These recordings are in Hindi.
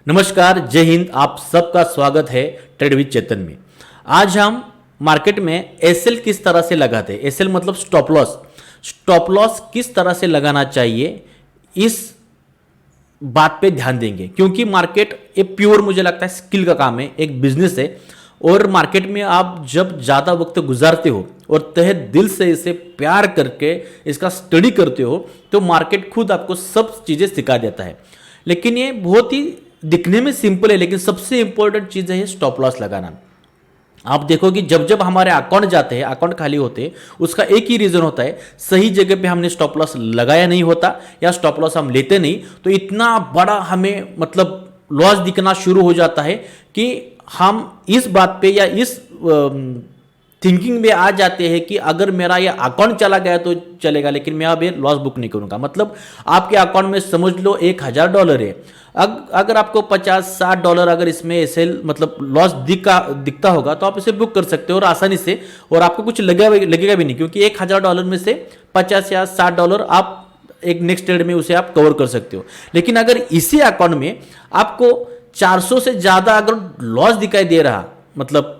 नमस्कार, जय हिंद। आप सबका स्वागत है ट्रेड विद चेतन में। आज हम मार्केट में एसएल किस तरह से लगाते हैं, एसएल मतलब स्टॉप लॉस, स्टॉप लॉस किस तरह से लगाना चाहिए, इस बात पे ध्यान देंगे। क्योंकि मार्केट एक प्योर, मुझे लगता है, स्किल का काम है, एक बिजनेस है। और मार्केट में आप जब ज़्यादा वक्त गुजारते हो और तहे दिल से इसे प्यार करके इसका स्टडी करते हो तो मार्केट खुद आपको सब चीज़ें सिखा देता है। लेकिन ये बहुत ही दिखने में सिंपल है, लेकिन सबसे इंपॉर्टेंट चीज़ है स्टॉप लॉस लगाना। आप देखो कि जब जब हमारे अकाउंट जाते हैं, अकाउंट खाली होते हैं, उसका एक ही रीज़न होता है, सही जगह पे हमने स्टॉप लॉस लगाया नहीं होता या स्टॉप लॉस हम लेते नहीं, तो इतना बड़ा हमें मतलब लॉस दिखना शुरू हो जाता है कि हम इस बात पे या इस थिंकिंग में आ जाते हैं कि अगर मेरा ये अकाउंट चला गया तो चलेगा, लेकिन मैं अब ये लॉस बुक नहीं करूंगा। मतलब आपके अकाउंट में समझ लो $1000 है, अगर आपको $50-60 अगर इसमें ऐसे मतलब लॉस दिखता होगा तो आप इसे बुक कर सकते हो और आसानी से, और आपको कुछ लगेगा भी नहीं, क्योंकि $1000 में से $50 या $60 आप एक नेक्स्ट ट्रेड में उसे आप कवर कर सकते हो। लेकिन अगर इसी अकाउंट में आपको 400 से ज़्यादा अगर लॉस दिखाई दे रहा, मतलब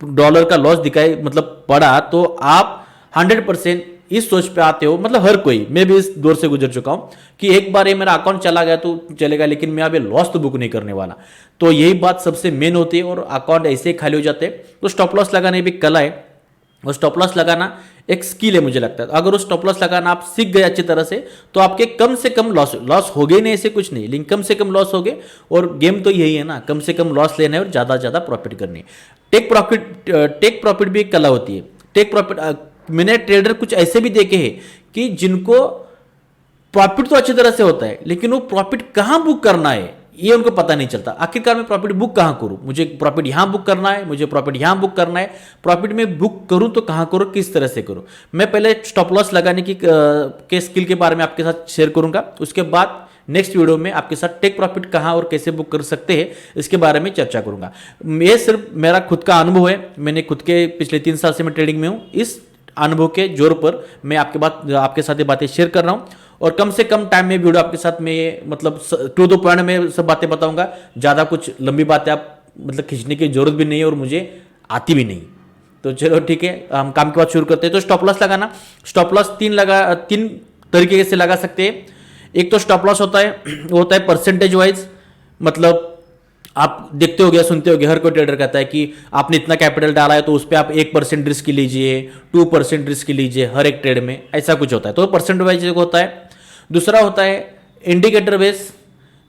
डॉलर का लॉस दिखाई मतलब पड़ा, तो आप 100% इस सोच पे आते हो, मतलब हर कोई, मैं भी इस दौर से गुजर चुका हूं कि एक बार ये मेरा अकाउंट चला गया तो चलेगा, लेकिन मैं अब ये लॉस तो बुक नहीं करने वाला। तो यही बात सबसे मेन होती है और अकाउंट ऐसे ही खाली हो जाते हैं। तो स्टॉप लॉस लगाने भी कला है और स्टॉप लॉस लगाना एक स्किल है, मुझे लगता है। अगर वो स्टॉप लॉस लगाना आप सीख गए अच्छी तरह से तो आपके कम से कम लॉस हो गए नहीं, ऐसे कुछ नहीं, लेकिन कम से कम लॉस हो गए। और गेम तो यही है ना, कम से कम लॉस लेना है और ज़्यादा ज़्यादा प्रॉफिट करनी है। टेक प्रॉफिट भी एक कला होती है। टेक प्रॉफिट, मैंने ट्रेडर कुछ ऐसे भी देखे हैं कि जिनको प्रॉफिट तो अच्छी तरह से होता है, लेकिन वो प्रॉफिट कहाँ बुक करना है ये उनको पता नहीं चलता। आखिरकार मैं प्रॉफिट बुक कहाँ करूँ, मुझे प्रॉफिट यहाँ बुक करना है, मुझे प्रॉफिट यहाँ बुक करना है, प्रॉफिट में बुक करूँ तो कहाँ करूँ, किस तरह से करूँ। मैं पहले स्टॉप लॉस लगाने के स्किल के बारे में आपके साथ शेयर करूँगा, उसके बाद नेक्स्ट वीडियो में आपके साथ टेक प्रॉफिट कहाँ और कैसे बुक कर सकते हैं इसके बारे में चर्चा करूँगा। ये सिर्फ मेरा खुद का अनुभव है, मैंने खुद के पिछले 3 साल से मैं ट्रेडिंग में हूँ। इस अनुभव के जोर पर मैं आपके साथ ये बातें शेयर कर रहा हूँ और कम से कम टाइम में वीडियो आपके साथ में मतलब टू द पॉइंट में सब बातें बताऊंगा। ज़्यादा कुछ लंबी बातें आप मतलब खींचने की जरूरत भी नहीं है और मुझे आती भी नहीं। तो चलो ठीक है, हम काम की बात शुरू करते हैं। तो स्टॉप लॉस लगाना, स्टॉप लॉस तीन तरीके से लगा सकते हैं। एक तो स्टॉप लॉस होता है, वो होता है परसेंटेज वाइज। मतलब आप देखते हो गया, सुनते हो गया, हर कोई ट्रेडर कहता है कि आपने इतना कैपिटल डाला है तो उस पर आप 1% रिस्क लीजिए, 2% रिस्क लीजिए हर एक ट्रेड में, ऐसा कुछ होता है। तो परसेंट वाइज होता है। दूसरा होता है इंडिकेटर बेस,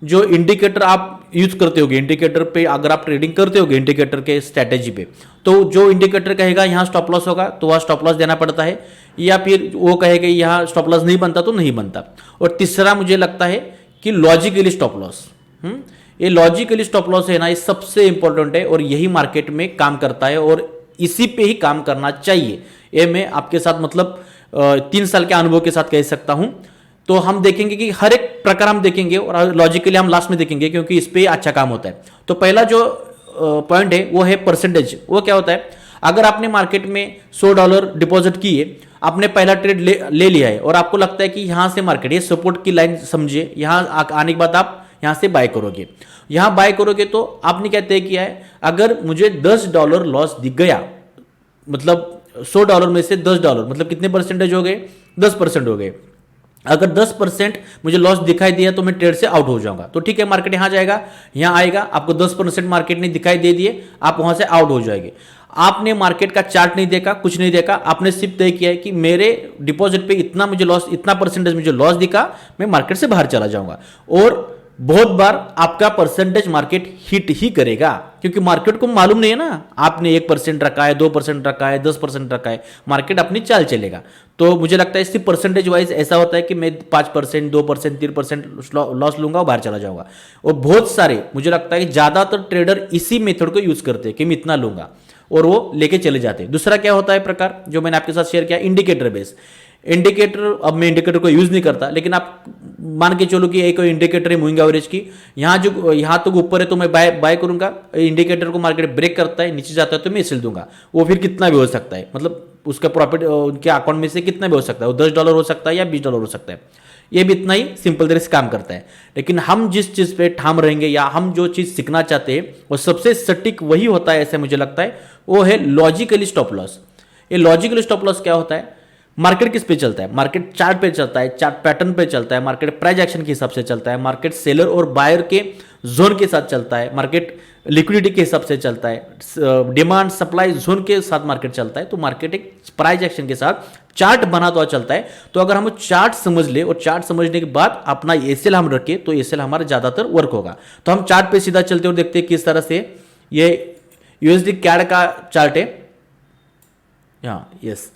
जो इंडिकेटर आप यूज करते होगे, इंडिकेटर पे अगर आप ट्रेडिंग करते होगे इंडिकेटर के स्ट्रैटेजी पे, तो जो इंडिकेटर कहेगा यहाँ स्टॉप लॉस होगा तो वहाँ स्टॉप लॉस देना पड़ता है, या फिर वो कहेगा यहाँ स्टॉप लॉस नहीं बनता तो नहीं बनता। और तीसरा मुझे लगता है कि लॉजिकली स्टॉप लॉस, ये लॉजिकली स्टॉप लॉस है ना, ये सबसे इंपॉर्टेंट है और यही मार्केट में काम करता है और इसी पे ही काम करना चाहिए। ये मैं आपके साथ मतलब 3 साल के अनुभव के साथ कह सकता हूं। तो हम देखेंगे कि हर एक प्रकार हम देखेंगे और लॉजिकली हम लास्ट में देखेंगे, क्योंकि इस पे अच्छा काम होता है। तो पहला जो पॉइंट है वो है परसेंटेज। वो क्या होता है, अगर आपने मार्केट में $100 डिपॉजिट किए, आपने पहला ट्रेड ले लिया है और आपको लगता है कि यहां से मार्केट, ये सपोर्ट की लाइन समझिए, यहां आने के बाद आप यहां से बाय करोगे। यहां बाय करोगे तो आपने क्या तय किया है, अगर मुझे $10 लॉस दिख गया, मतलब $100 में से $10 मतलब कितने परसेंटेज हो गए, 10% हो गए। अगर 10% मुझे लॉस दिखाई दिया तो मैं ट्रेड से आउट हो जाऊंगा। तो ठीक है, मार्केट यहां जाएगा, यहां आएगा, आपको 10% मार्केट ने दिखाई दे दिए, आप वहां से आउट हो जाएंगे। आपने मार्केट का चार्ट नहीं देखा, कुछ नहीं देखा, आपने सिर्फ तय किया है कि मेरे डिपॉजिट पे इतना मुझे लॉस, इतना परसेंटेज मुझे लॉस दिखा, मैं मार्केट से बाहर चला जाऊंगा। और बहुत बार आपका परसेंटेज मार्केट हिट ही करेगा, क्योंकि मार्केट को मालूम नहीं है ना, आपने 1% रखा है, 2% रखा है, 10% रखा है, मार्केट अपनी चाल चलेगा। तो मुझे लगता है इससे परसेंटेज वाइज ऐसा होता है कि मैं 5%, 2%, 3% लॉस लूंगा और बाहर चला जाऊंगा। और बहुत सारे, मुझे लगता है कि ज्यादातर ट्रेडर इसी मेथड को यूज करते हैं कि मैं इतना लूंगा और वो लेके चले जाते हैं। दूसरा क्या होता है प्रकार, जो मैंने आपके साथ शेयर किया, इंडिकेटर बेस। इंडिकेटर, अब मैं इंडिकेटर को यूज नहीं करता, लेकिन आप मान के चलो कि एक इंडिकेटर है मूविंग एवरेज की, यहाँ तक ऊपर है तो मैं बाय करूंगा, इंडिकेटर को मार्केट ब्रेक करता है, नीचे जाता है तो मैं सेल दूंगा। वो फिर कितना भी हो सकता है, मतलब उसका प्रॉफिट उनके अकाउंट में से कितना भी हो सकता है, वो $10 हो सकता है या $20 हो सकता है। ये भी इतना ही सिंपल तरह से काम करता है। लेकिन हम जिस चीज़ पे ठाम रहेंगे या हम जो चीज़ सीखना चाहते हैं वो सबसे सटीक वही होता है, ऐसे मुझे लगता है, वो है लॉजिकली स्टॉप लॉस। ये लॉजिकली स्टॉप लॉस क्या होता है? मार्केट किस पे चलता है? मार्केट चार्ट पे चलता है, चार्ट पैटर्न पे चलता है, मार्केट प्राइस एक्शन के हिसाब से चलता है, मार्केट सेलर और बायर के जोन के साथ चलता है, मार्केट लिक्विडिटी के हिसाब से चलता है, डिमांड सप्लाई जोन के साथ मार्केट चलता है। तो मार्केट एक प्राइस एक्शन के साथ चार्ट बनाता हुआ चलता है। तो अगर हम चार्ट समझ ले और चार्ट समझने के बाद अपना एसएल हम रखें तो एसएल हमारा ज्यादातर वर्क होगा। तो हम चार्ट पे सीधा चलते और देखते हैं किस तरह से ये यूएसडी कैड का चार्ट है। यस,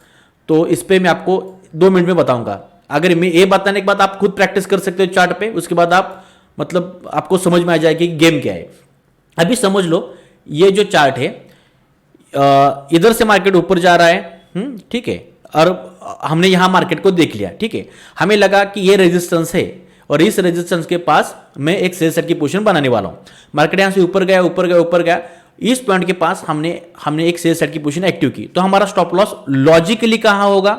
तो इस पे मैं आपको 2 मिनट में बताऊंगा। अगर मैं ये बताने के बाद आप खुद प्रैक्टिस कर सकते हो चार्ट पे, उसके बाद आप मतलब आपको समझ में आ जाएगी कि गेम क्या है। अभी समझ लो ये जो चार्ट है, इधर से मार्केट ऊपर जा रहा है, ठीक है, और हमने यहां मार्केट को देख लिया, ठीक है। हमें लगा कि ये रेजिस्टेंस है और इस रेजिस्टेंस के पास मैं एक सेल सेट की पोजीशन बनाने वाला हूं। मार्केट यहां से ऊपर गया ऊपर गया ऊपर गया, इस पॉइंट के पास हमने एक सेल सेट की पोजीशन एक्टिव की। तो हमारा स्टॉप लॉस लॉजिकली कहां होगा?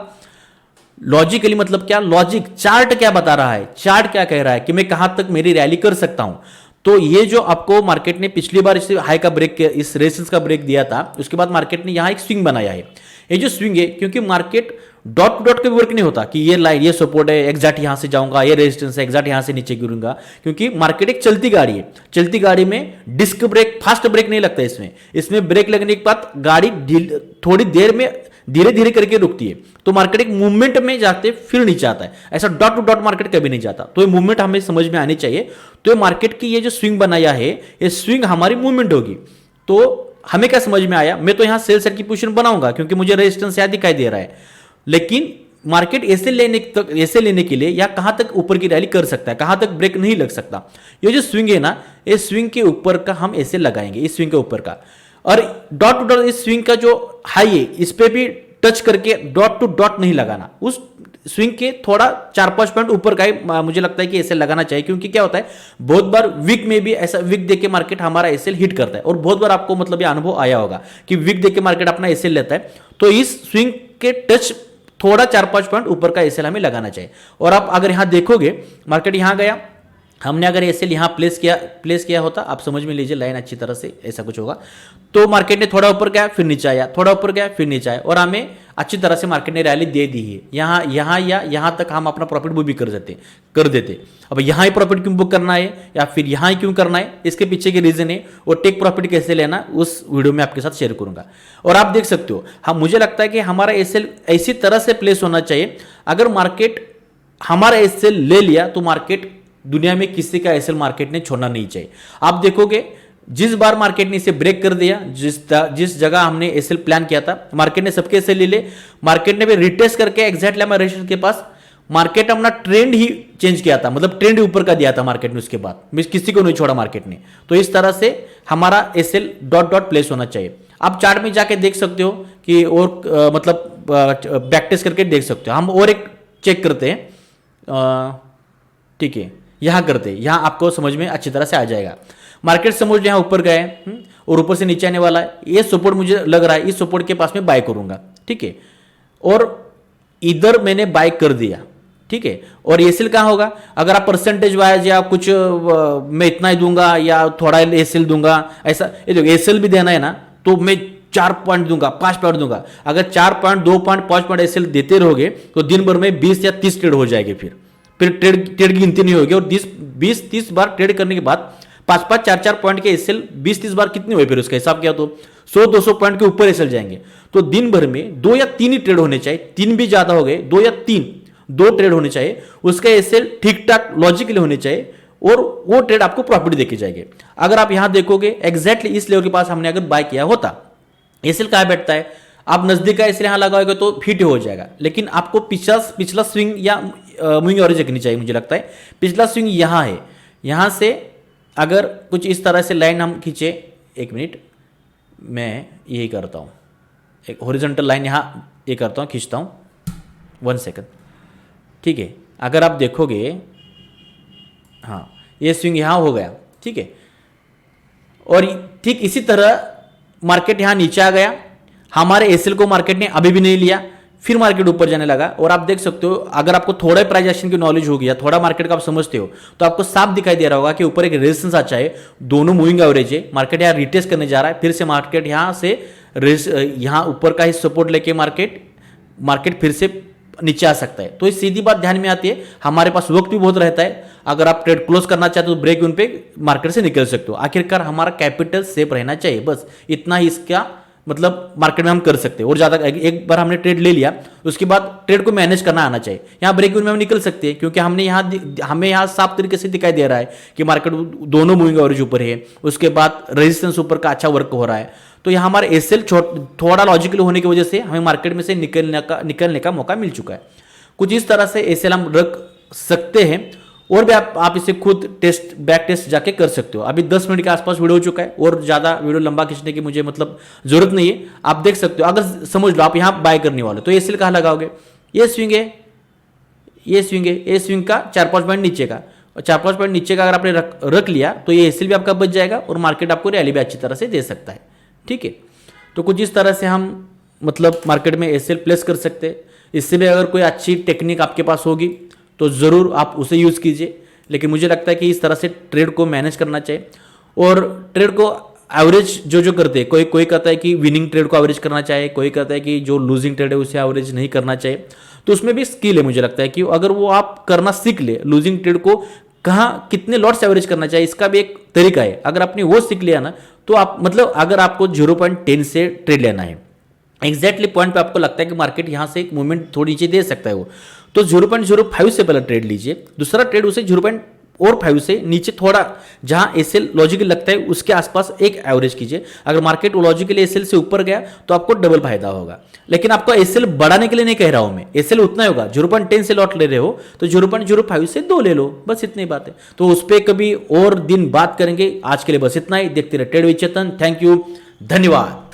लॉजिकली मतलब क्या? लॉजिक चार्ट क्या बता रहा है, चार्ट क्या कह रहा है कि मैं कहां तक मेरी रैली कर सकता हूं। तो ये जो आपको मार्केट ने पिछली बार इस हाई का ब्रेक, इस रेजिस्टेंस का ब्रेक दिया था, उसके बाद मार्केट ने यहां एक स्विंग बनाया है। ये जो स्विंग है, क्योंकि मार्केट डॉट टू डॉट का वर्क नहीं होता कि ये लाइन, ये सपोर्ट है, एग्जैक्ट यहां से जाऊंगा, ये रेजिस्टेंस है, एग्जैक्ट यहां से नीचे गिरूंगा, क्योंकि मार्केट एक चलती गाड़ी है। चलती गाड़ी में डिस्क ब्रेक, फास्ट ब्रेक नहीं लगता इसमें ब्रेक लगने के बाद गाड़ी थोड़ी देर में धीरे धीरे करके रुकती है। तो मार्केट एक मूवमेंट में जाते फिर नीचे आता है, ऐसा डॉट टू डॉट मार्केट कभी नहीं जाता। तो ये मूवमेंट हमें समझ में आनी चाहिए। तो ये मार्केट की ये जो स्विंग बनाया है, ये स्विंग हमारी मूवमेंट होगी। तो हमें क्या समझ में आया? मैं तो यहां सेल सेट की पोजीशन बनाऊंगा क्योंकि मुझे रेजिस्टेंस यहां दिखाई दे रहा है, लेकिन मार्केट ऐसे लेने के लिए या कहां तक ऊपर की रैली कर सकता है, कहां तक ब्रेक नहीं लग सकता। ये जो स्विंग है ना, इस स्विंग के ऊपर का हम ऐसे लगाएंगे, इस स्विंग के ऊपर का, और डॉट टू डॉट इस स्विंग का जो हाई है इस पे भी टच करके डॉट टू डॉट नहीं लगाना, उस स्विंग के थोड़ा 4-5 पॉइंट ऊपर का ही मुझे लगता है कि ऐसे लगाना चाहिए। क्योंकि क्या होता है, बहुत बार वीक में भी ऐसा वीक देके मार्केट हमारा एसएल हिट करता है, और बहुत बार आपको मतलब ये अनुभव आया होगा कि वीक देके मार्केट अपना एसएल लेता है। तो इस स्विंग के टच थोड़ा 4-5 पॉइंट ऊपर का एसएल हमें लगाना चाहिए। और आप अगर यहां देखोगे, मार्केट यहां गया, हमने अगर एसएल यहां प्लेस किया होता, आप समझ में लीजिए लाइन अच्छी तरह से, ऐसा कुछ होगा। तो मार्केट ने थोड़ा ऊपर गया फिर नीचे आया, थोड़ा ऊपर गया फिर नीचे आया, और हमें अच्छी तरह से मार्केट ने रैली दे दी है। यहां तक हम अपना प्रॉफिट बुक भी कर देते। अब यहां ही प्रॉफिट क्यों बुक करना है या फिर यहां ही क्यों करना है, इसके पीछे के रीजन है, और टेक प्रॉफिट कैसे लेना उस वीडियो में आपके साथ शेयर करूंगा। और आप देख सकते हो, मुझे लगता है कि हमारा एसएल ऐसी तरह से प्लेस होना चाहिए, अगर मार्केट हमारा एसएल ले लिया तो मार्केट दुनिया में किसी का एसएल मार्केट ने छोड़ना नहीं चाहिए। आप देखोगे जिस बार मार्केट ने इसे ब्रेक कर दिया, जिस जगह हमने एसएल प्लान किया था, मार्केट ने सबके एसएल ले ले, मार्केट ने भी रिटेस्ट करके एग्जैक्ट लेमा रेशियो के पास मार्केट अपना ट्रेंड ही चेंज किया था, मतलब ट्रेंड ऊपर का दिया था मार्केट ने, उसके बाद किसी को नहीं छोड़ा मार्केट ने। तो इस तरह से हमारा एसएल डॉट डॉट प्लेस होना चाहिए। आप चार्ट में जाके देख सकते हो कि, और मतलब बैक टेस्ट करके देख सकते हो। हम और एक चेक करते हैं, ठीक है, यहां करते हैं, यहां आपको समझ में अच्छी तरह से आ जाएगा। मार्केट समझ यहां ऊपर गए और ऊपर से नीचे आने वाला है, ये सपोर्ट मुझे लग रहा है, इस सपोर्ट के पास में बाय करूंगा, ठीक है, और इधर मैंने बाय कर दिया, ठीक है। और एसएल कहां होगा? अगर आप परसेंटेज वाइज या कुछ मैं इतना ही दूंगा या थोड़ा एसएल दूंगा, ऐसा ये देखो एसएल भी देना है ना, तो मैं 4 पॉइंट दूंगा, 5 पॉइंट दूंगा। अगर 4 पॉइंट, 2 पॉइंट, 5 पॉइंट एसएल देते रहोगे तो दिन भर में 20 या 30 ट्रेड हो जाएंगे। फिर ट्रेड की गिनती नहीं होगी, और 20-30 बार ट्रेड करने के बाद 5-5, 4-4 पॉइंट के एसएल 20-30 बार कितने हुए, फिर उसका हिसाब किया तो 100-200 पॉइंट के ऊपर एसएल जाएंगे। तो दिन भर में 2 या 3 ही ट्रेड होने चाहिए, 3 भी ज्यादा हो गए, 2 या 3, 2 ट्रेड होने चाहिए, उसका एसएल ठीक ठाक लॉजिकली होने चाहिए, और वो ट्रेड आपको प्रॉफिट देके जाएंगे। अगर आप यहां देखोगे एग्जैक्टली इस लेवल के पास हमने अगर बाय किया होता, एसएल कहां बैठता है, आप नजदीक का एसएल यहां लगाओगे तो फिट हो जाएगा। लेकिन आपको पिछला स्विंग या मूविंग एवरेज देखनी चाहिए, मुझे लगता है पिछला स्विंग यहां है, यहां से अगर कुछ इस तरह से लाइन हम खींचे, 1 मिनट मैं यही करता हूँ, एक हॉरिजॉन्टल लाइन यहाँ ये करता हूँ, खींचता हूँ, 1 सेकंड, ठीक है। अगर आप देखोगे, हाँ ये स्विंग यहाँ हो गया, ठीक है, और ठीक इसी तरह मार्केट यहाँ नीचे आ गया, हमारे एसएल को मार्केट ने अभी भी नहीं लिया, फिर मार्केट ऊपर जाने लगा और आप देख सकते हो, अगर आपको थोड़ा प्राइस एक्शन की नॉलेज होगी या थोड़ा मार्केट का आप समझते हो तो आपको साफ दिखाई दे रहा होगा कि ऊपर एक रेजिस्टेंस अच्छा है, दोनों मूविंग एवरेज है, मार्केट यहाँ रिटेस्ट करने जा रहा है, फिर से मार्केट यहाँ से यहाँ ऊपर का ही सपोर्ट लेके मार्केट फिर से नीचे आ सकता है। तो ये सीधी बात ध्यान में आती है, हमारे पास वक्त भी बहुत रहता है, अगर आप ट्रेड क्लोज करना चाहते हो तो ब्रेक इवन पे मार्केट से निकल सकते हो। आखिरकार हमारा कैपिटल सेफ रहना चाहिए, बस इतना ही इसका मतलब मार्केट में हम कर सकते हैं। और ज्यादा एक बार हमने ट्रेड ले लिया उसके बाद ट्रेड को मैनेज करना आना चाहिए। यहाँ ब्रेक इवन में हम निकल सकते हैं क्योंकि हमें यहाँ साफ तरीके से दिखाई दे रहा है कि मार्केट दोनों मूविंग एवरेज ऊपर है, उसके बाद रेजिस्टेंस ऊपर का अच्छा वर्क हो रहा है। तो यहाँ हमारे एसएल थोड़ा लॉजिकल होने की वजह से हमें मार्केट में से निकलने का मौका मिल चुका है। कुछ इस तरह से एसएल हम रख सकते हैं और भी आप इसे खुद बैक टेस्ट जाके कर सकते हो। अभी 10 मिनट के आसपास वीडियो हो चुका है और ज्यादा वीडियो लंबा खींचने की मुझे मतलब जरूरत नहीं है। आप देख सकते हो, अगर समझ लो आप यहाँ बाय करने वाले तो एसएल कहाँ लगाओगे, ये स्विंग है, ये स्विंग का 4-5 पॉइंट नीचे का, और 4-5 पॉइंट नीचे का अगर आपने रख लिया तो ये एसएल भी आपका बच जाएगा और मार्केट आपको रैली भी अच्छी तरह से दे सकता है। ठीक है, तो कुछ इस तरह से हम मतलब मार्केट में एसएल प्लेस कर सकते हैं। इससे भी अगर कोई अच्छी टेक्निक आपके पास होगी तो ज़रूर आप उसे यूज़ कीजिए, लेकिन मुझे लगता है कि इस तरह से ट्रेड को मैनेज करना चाहिए। और ट्रेड को एवरेज जो करते हैं, कोई कहता है कि विनिंग ट्रेड को एवरेज करना चाहिए, कोई कहता है कि जो लूजिंग ट्रेड है उसे एवरेज नहीं करना चाहिए। तो उसमें भी स्किल है, मुझे लगता है कि अगर वो आप करना सीख ले, लूजिंग ट्रेड को कहाँ कितने लॉट्स एवरेज करना चाहिए इसका भी एक तरीका है। अगर आपने वो सीख लिया ना तो आप मतलब अगर आपको 0.10 से ट्रेड लेना है, एग्जैक्टली पॉइंट पे आपको लगता है कि मार्केट यहां से एक मूवमेंट थोड़ी नीचे दे सकता है वो, तो 0.05 से पहले ट्रेड लीजिए, दूसरा ट्रेड उसे 0.05 से नीचे थोड़ा जहां एसएल लॉजिकल लगता है उसके आसपास एक एवरेज कीजिए। अगर मार्केट लॉजिकली एसएल से ऊपर गया तो आपको डबल फायदा होगा, लेकिन आपको एसएल बढ़ाने के लिए नहीं कह रहा हूं मैं, एसएल उतना ही होगा। 0.10 से लॉट ले रहे हो तो 0.05 से 2 ले लो, बस इतनी बात है। तो उस पर कभी और दिन बात करेंगे, आज के लिए बस इतना ही। देखते रहे trade with Chetan. Thank you, धन्यवाद।